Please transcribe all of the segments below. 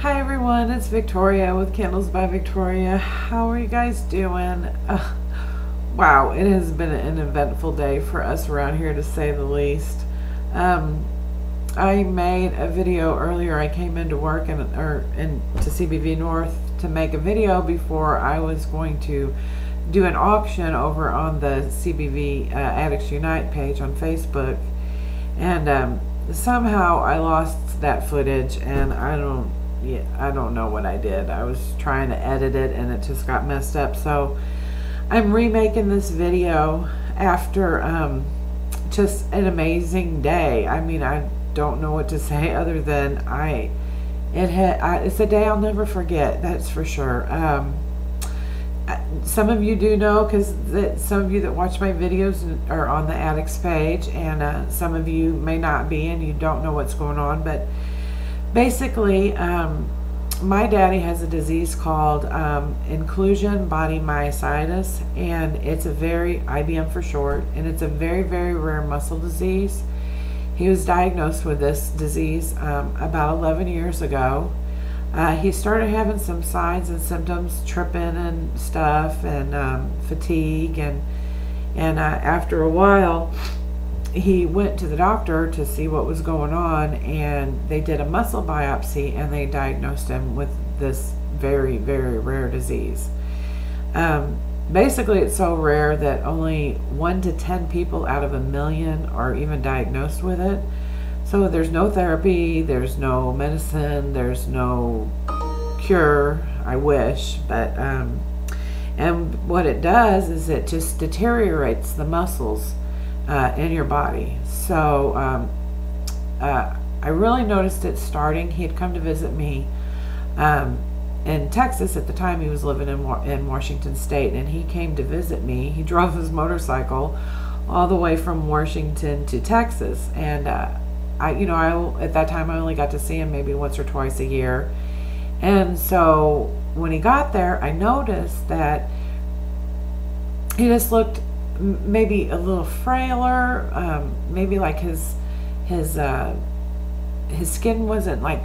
Hi everyone, it's Victoria with Candles by Victoria. How are you guys doing? Wow, it has been an eventful day for us around here, to say the least. I made a video earlier. I came into work to CBV North to make a video before I was going to do an auction over on the CBV Addicts Unite page on Facebook, and somehow I lost that footage, and I don't know what I did. I was trying to edit it and it just got messed up. So I'm remaking this video after just an amazing day. I mean, I don't know what to say other than it's a day I'll never forget, that's for sure. Some of you do know, because some of you that watch my videos are on the Addicts page, and some of you may not be and you don't know what's going on. But basically, my daddy has a disease called inclusion body myositis, and it's a very, IBM for short, and it's a very, very rare muscle disease. He was diagnosed with this disease about 11 years ago. He started having some signs and symptoms, tripping and stuff, and fatigue, and after a while he went to the doctor to see what was going on, and they did a muscle biopsy and they diagnosed him with this very, very rare disease. Basically, it's so rare that only 1 to 10 people out of 1 million are even diagnosed with it. So there's no therapy, there's no medicine, there's no cure. I wish, but and what it does is it just deteriorates the muscles in your body. So I really noticed it starting. He had come to visit me in Texas at the time. He was living in Washington State, and he came to visit me. He drove his motorcycle all the way from Washington to Texas, and at that time I only got to see him maybe once or twice a year. And so when he got there, I noticed that he just looked maybe a little frailer, maybe like his skin wasn't like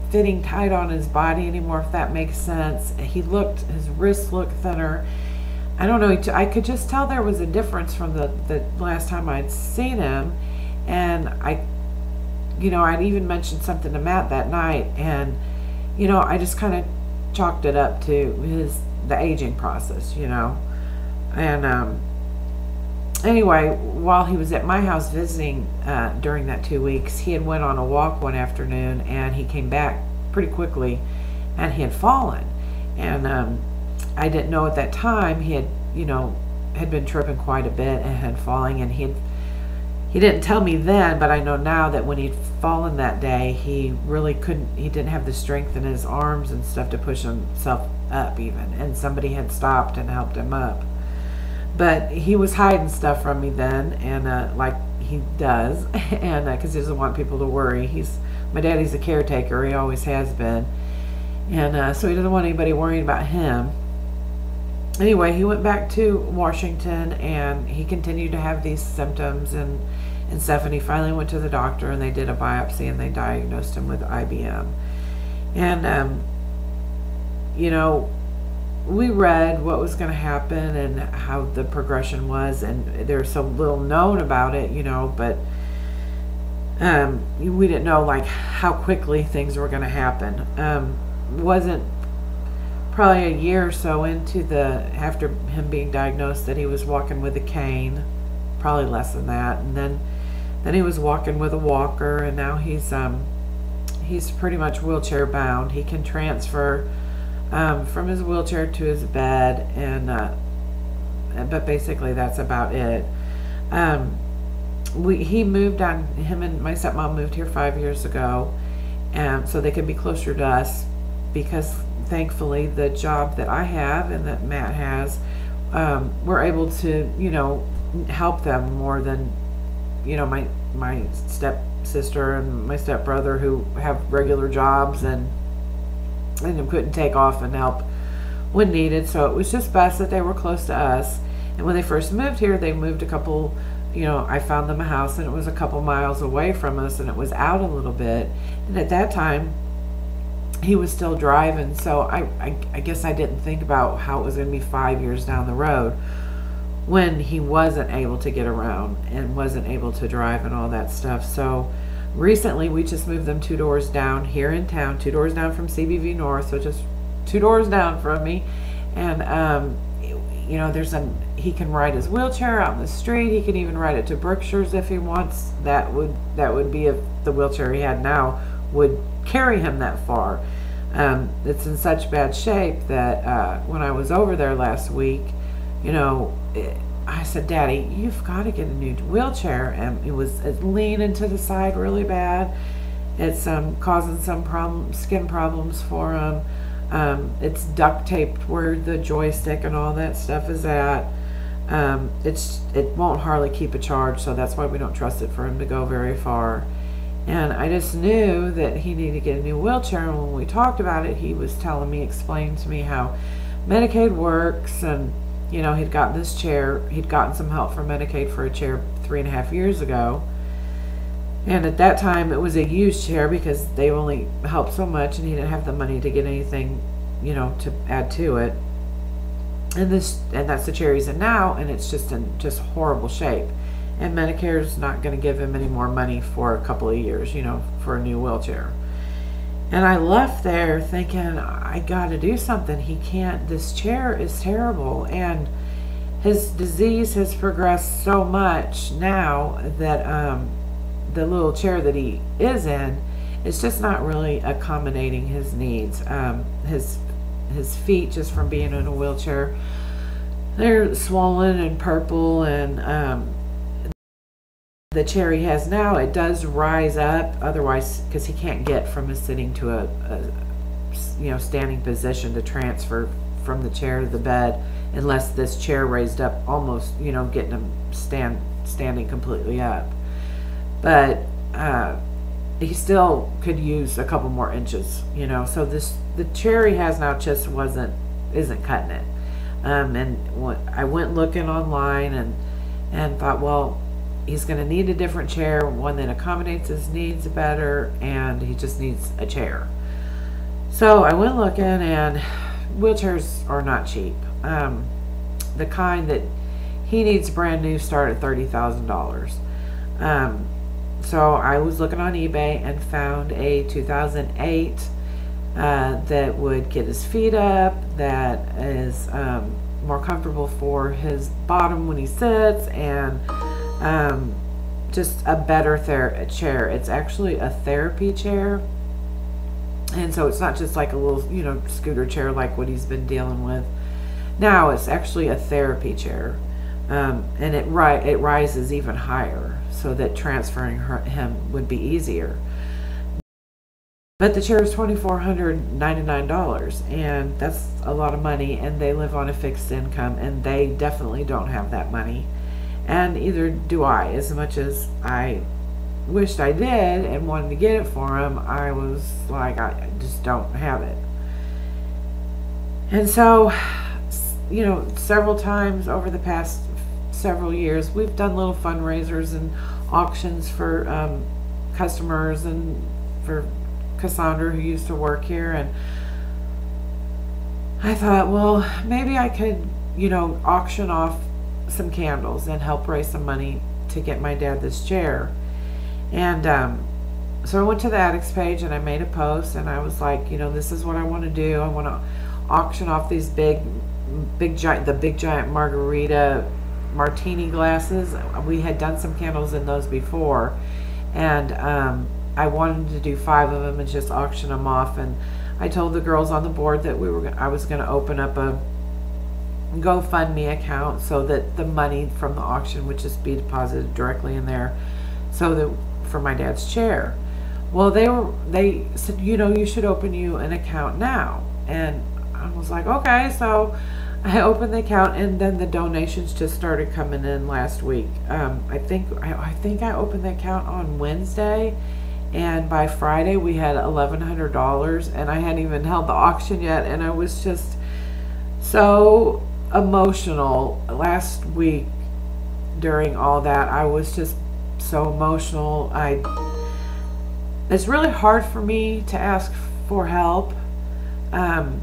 fitting tight on his body anymore, if that makes sense. His wrists looked thinner. I don't know, I could just tell there was a difference from the last time I'd seen him. And I'd even mentioned something to Matt that night, and I just kind of chalked it up to the aging process, and anyway, while he was at my house visiting during that 2 weeks, he had went on a walk one afternoon, and he came back pretty quickly, and he had fallen. And I didn't know at that time he had been tripping quite a bit and had falling, and he didn't tell me then, but I know now that when he'd fallen that day, he really he didn't have the strength in his arms and stuff to push himself up even, and somebody had stopped and helped him up. But he was hiding stuff from me then, and like he does, and because he doesn't want people to worry. My daddy's a caretaker, he always has been, and so he doesn't want anybody worrying about him. Anyway, he went back to Washington, and he continued to have these symptoms and stuff, and he finally went to the doctor, and they did a biopsy, and they diagnosed him with IBM. And we read what was going to happen and how the progression was, and there's so little known about it, but we didn't know like how quickly things were going to happen. Wasn't probably a year or so after him being diagnosed that he was walking with a cane, probably less than that, and then he was walking with a walker, and now he's pretty much wheelchair bound. He can transfer from his wheelchair to his bed, but basically that's about it. He moved on. Him and my stepmom moved here 5 years ago, so they could be closer to us, because thankfully the job that I have and that Matt has, we're able to help them more than my stepsister and my stepbrother, who have regular jobs and couldn't take off and help when needed. So it was just best that they were close to us. And when they first moved here, they moved a couple, I found them a house, and it was a couple miles away from us, and it was out a little bit. And at that time, he was still driving. So I guess I didn't think about how it was going to be 5 years down the road when he wasn't able to get around and wasn't able to drive and all that stuff. So recently we just moved them 2 doors down here in town, 2 doors down from CBV North, so just 2 doors down from me. And you know, he can ride his wheelchair out in the street. He can even ride it to Brookshire's if he wants. That would be if the wheelchair he had now would carry him that far. It's in such bad shape that when I was over there last week, you know, I said, Daddy, you've got to get a new wheelchair. And it's leaning to the side really bad. It's causing some skin problems for him. It's duct taped where the joystick and all that stuff is at. It won't hardly keep a charge, so that's why we don't trust it for him to go very far. And I just knew that he needed to get a new wheelchair. And when we talked about it, he was explaining to me how Medicaid works. And, you know, he'd gotten this chair. He'd gotten some help from Medicaid for a chair 3.5 years ago. And at that time, it was a used chair because they only helped so much, and he didn't have the money to get anything, you know, to add to it. And that's the chair he's in now, and it's just in horrible shape. And Medicare's not going to give him any more money for a couple of years, you know, for a new wheelchair. And I left there thinking, I got to do something. This chair is terrible. And his disease has progressed so much now that the little chair that he is in is just not really accommodating his needs. His feet, just from being in a wheelchair, they're swollen and purple. And the chair he has now, it does rise up, otherwise, because he can't get from a sitting to a you know, standing position to transfer from the chair to the bed, unless this chair raised up the you know, getting him standing completely up. But he still could use a couple more inches, you know. So the chair he has now just isn't cutting it. And I went looking online and thought, well, he's going to need a different chair, one that accommodates his needs better, and he just needs a chair. So I went looking, and wheelchairs are not cheap. The kind that he needs brand new start at $30,000. So I was looking on eBay and found a 2008 that would get his feet up, that is more comfortable for his bottom when he sits, and just a better chair. It's actually a therapy chair, and so it's not just like a little, you know, scooter chair like what he's been dealing with. Now it's actually a therapy chair, and it rises even higher, so that transferring him would be easier. But the chair is $2,499, and that's a lot of money, and they live on a fixed income, and they definitely don't have that money. And either do I. As much as I wished I did and wanted to get it for him, I was like, I just don't have it. And so, you know, several times over the past several years, we've done little fundraisers and auctions for customers, and for Cassandra, who used to work here. And I thought, well, maybe I could, you know, auction off some candles and help raise some money to get my dad this chair. And so I went to the addicts page and I made a post, and I was like, you know, this is what I want to do. I want to auction off these big giant margarita martini glasses. We had done some candles in those before, and I wanted to do 5 of them and just auction them off. And I told the girls on the board that I was going to open up a GoFundMe account so that the money from the auction would just be deposited directly in there, so that for my dad's chair. Well, they said, you know, you should open you an account now. And I was like, okay. So I opened the account, and then the donations just started coming in last week. I think I opened the account on Wednesday, and by Friday we had $1,100, and I hadn't even held the auction yet. And I was just so emotional last week during all that. I was just so emotional. It's really hard for me to ask for help, And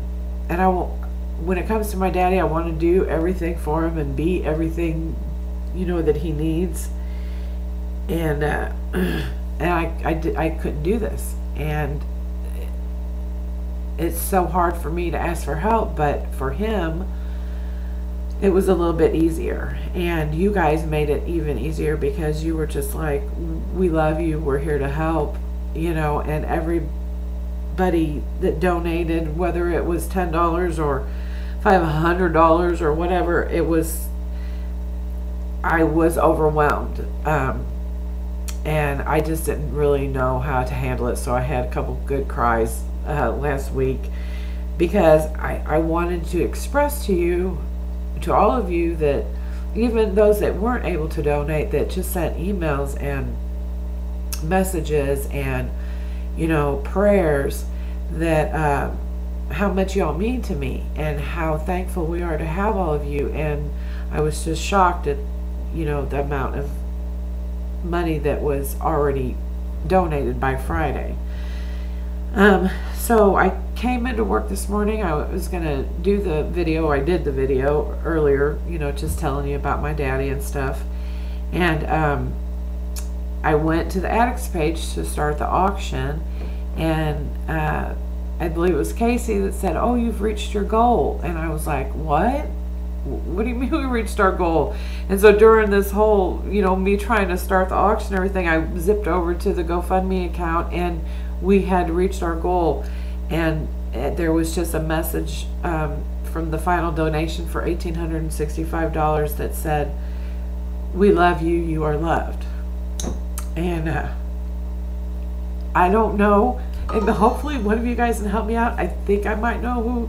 I will, when it comes to my daddy, I want to do everything for him and be everything, that he needs. And I couldn't do this, and it's so hard for me to ask for help, but for him it was a little bit easier. And you guys made it even easier, because you were just like, we love you, we're here to help, and everybody that donated, whether it was $10 or $500 or whatever, I was overwhelmed. And I just didn't really know how to handle it. So I had a couple good cries last week, because I wanted to express to all of you, that even those that weren't able to donate, that just sent emails and messages and prayers, that how much y'all mean to me, and how thankful we are to have all of you. And I was just shocked at the amount of money that was already donated by Friday. So I came into work this morning. I was gonna do the video. I did the video earlier, just telling you about my daddy and stuff. And I went to the addicts page to start the auction, and I believe it was Casey that said, "Oh, you've reached your goal." And I was like, "What? What do you mean we reached our goal?" And so during this whole, me trying to start the auction and everything, I zipped over to the GoFundMe account, and we had reached our goal. And there was just a message from the final donation for $1,865 that said, "We love you, you are loved." And I don't know, and hopefully one of you guys can help me out. I think I might know who.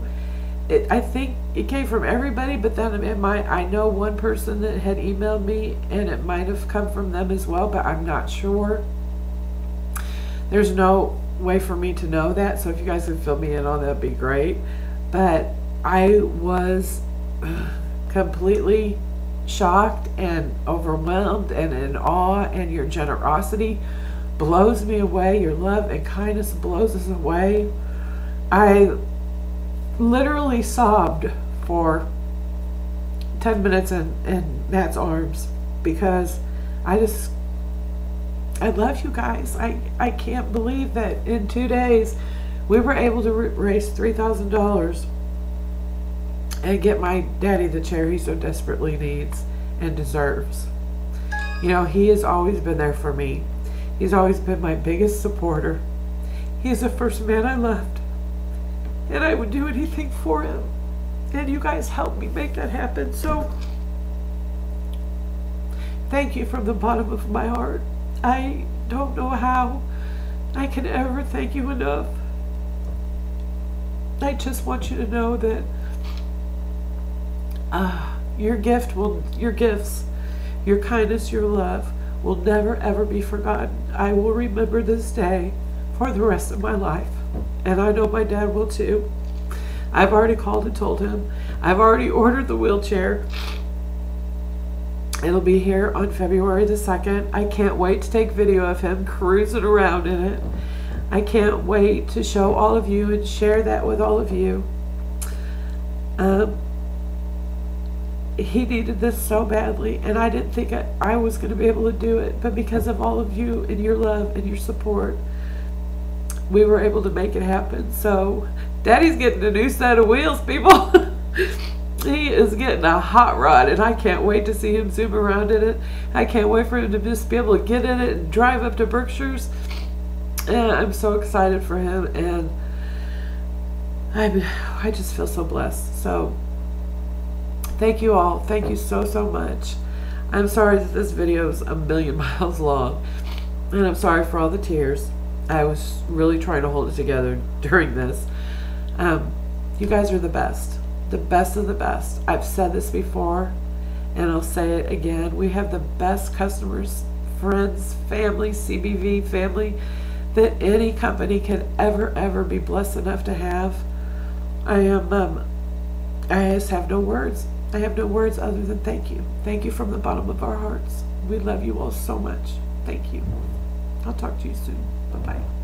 I think it came from everybody, but then I know one person that had emailed me, and it might have come from them as well, but I'm not sure. There's no way for me to know that, so if you guys could fill me in on that, that'd be great. But I was completely shocked and overwhelmed and in awe, and your generosity blows me away. Your love and kindness blows us away. I literally sobbed for 10 minutes in Matt's arms, because I love you guys. I can't believe that in 2 days we were able to raise $3,000 and get my daddy the chair he so desperately needs and deserves. He has always been there for me. He's always been my biggest supporter. He's the first man I loved, and I would do anything for him. And you guys helped me make that happen. So thank you from the bottom of my heart. I don't know how I can ever thank you enough. I just want you to know that your gifts, your kindness, your love will never ever be forgotten. I will remember this day for the rest of my life, and I know my dad will too. I've already called and told him. I've already ordered the wheelchair. It'll be here on February the 2nd. I can't wait to take video of him cruising around in it. I can't wait to show all of you and share that with all of you. He needed this so badly, and I didn't think I was going to be able to do it, but because of all of you and your love and your support, we were able to make it happen. So Daddy's getting a new set of wheels, people. He is getting a hot rod, and I can't wait to see him zoom around in it. I can't wait for him to just be able to get in it and drive up to Berkshire's. And I'm so excited for him, and I just feel so blessed. So thank you all. Thank you so, so much. I'm sorry that this video is a million miles long, and I'm sorry for all the tears. I was really trying to hold it together during this. You guys are the best of the best. I've said this before, and I'll say it again. We have the best customers, friends, family, CBV family that any company can ever be blessed enough to have. I just have no words. I have no words other than thank you. Thank you from the bottom of our hearts. We love you all so much. Thank you. I'll talk to you soon. Bye-bye.